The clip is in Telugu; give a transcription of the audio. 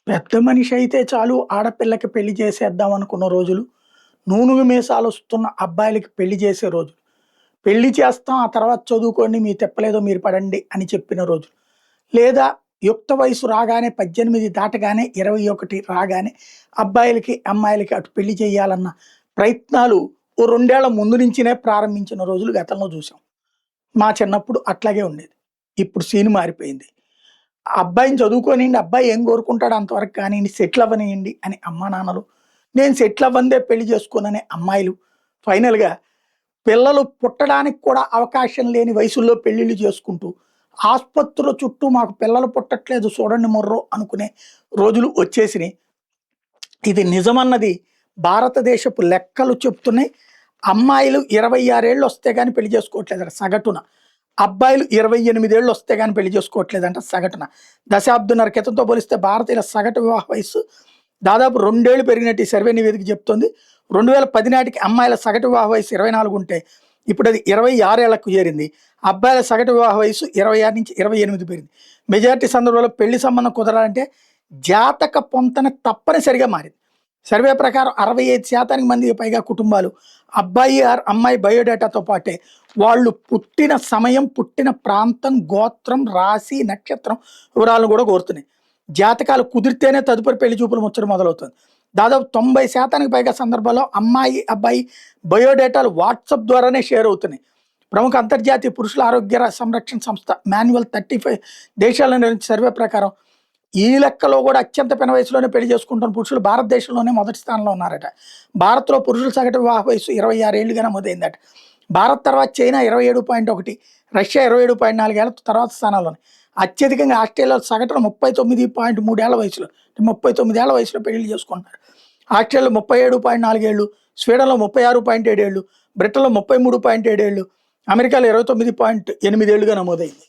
పెద్ద మనిషి అయితే చాలు ఆడపిల్లకి పెళ్లి చేసేద్దాం అనుకున్న రోజులు. నూనూగు మీసాలొస్తున్న అబ్బాయిలకి పెళ్లి చేసే రోజులు. పెళ్లి చేస్తాం ఆ తర్వాత చదువుకోండి మీ తిప్పలేదో మీరు పడండి అని చెప్పిన రోజులు. లేదా యుక్త వయసు రాగానే 18 దాటగానే 21 రాగానే అబ్బాయిలకి, అమ్మాయిలకి అటు పెళ్లి చేయాలన్న ప్రయత్నాలు ఓ 2 ఏళ్ల ముందు నుంచినే ప్రారంభించిన రోజులు గతంలో చూసాం. మా చిన్నప్పుడు అట్లాగే ఉండేది. ఇప్పుడు సీన్ మారిపోయింది. ఆ అబ్బాయిని చదువుకోనియండి, అబ్బాయి ఏం కోరుకుంటాడో అంతవరకు కానియండి, సెటిల్ అవ్వనియండి అని అమ్మానాన్నలు, నేను సెటిల్ అవ్వందే పెళ్లి చేసుకోననే అమ్మాయిలు, ఫైనల్‌గా పిల్లలు పుట్టడానికి కూడా అవకాశం లేని వయసుల్లో పెళ్ళిళ్ళు చేసుకుంటూ, ఆస్పత్రుల చుట్టూ మాకు పిల్లలు పుట్టట్లేదు చూడండి మొర్రో అనుకునే రోజులు వచ్చేసినియి. ఇది నిజమన్నది భారతదేశపు లెక్కలు చెప్తున్నాయి. అమ్మాయిలు 26 ఏళ్ళు వస్తే గాని పెళ్లి చేసుకోవట్లేదట సగటున. అబ్బాయిలు 28 ఏళ్ళు వస్తే గాని పెళ్లి చేసుకోవట్లేదంట సగటున. దశాబ్దన్నర క్రితంతో పోలిస్తే భారతీయుల సగటు వివాహ వయస్సు దాదాపు 2 ఏళ్ళు పెరిగినట్టు ఈ సర్వే నివేదిక చెప్తోంది. 2010 నాటికి అమ్మాయిల సగటు వివాహ వయస్సు 24 ఉంటే ఇప్పుడు అది 26 ఏళ్లకు చేరింది. అబ్బాయిల సగటు వివాహ వయస్సు 26 నుంచి 28 పెరిగింది. మెజారిటీ సందర్భాల్లో పెళ్లి సంబంధం కుదరాలంటే జాతక పొంతన తప్పనిసరిగా మారింది. సర్వే ప్రకారం 65% మందికి పైగా కుటుంబాలు అబ్బాయి ఆర్ అమ్మాయి బయోడేటాతో పాటే వాళ్ళు పుట్టిన సమయం, పుట్టిన ప్రాంతం, గోత్రం, రాశి, నక్షత్రం వివరాలను కూడా కోరుతున్నాయి. జాతకాలు కుదిరితేనే తదుపరి పెళ్లి చూపులు ముచ్చట మొదలవుతుంది. దాదాపు 90% పైగా సందర్భాల్లో అమ్మాయి, అబ్బాయి బయోడేటాలు వాట్సాప్ ద్వారానే షేర్ అవుతున్నాయి. ప్రముఖ అంతర్జాతీయ పురుషుల ఆరోగ్య సంరక్షణ సంస్థ మాన్యువల్ 35 దేశాల్లో నిర్వహించిన సర్వే ప్రకారం ఈ లెక్కలో కూడా అత్యంత పిన్న వయసులోనే పెళ్లి చేసుకుంటున్న పురుషులు భారతదేశంలోనే మొదటి స్థానంలో ఉన్నారట. భారత్లో పురుషుల సగటు వివాహ వయసు 26 ఏళ్లుగా నమోదైందట. భారత్ తర్వాత చైనా 27.1, రష్యా 27.4 ఏళ్ల తర్వాత స్థానాల్లో ఉన్నాయి. అత్యధికంగా ఆస్ట్రేలియాలో సగటున 39.3 ఏళ్ల వయసులో 39 ఏళ్ల వయసులో పెళ్లి చేసుకుంటున్నారు. ఆస్ట్రేలియాలో 37.4 ఏళ్ళు, స్వీడన్లో 36.7 ఏళ్ళు, బ్రిటన్లో 33.7 ఏళ్ళు, అమెరికాలో 29.8 ఏళ్లుగా నమోదైంది.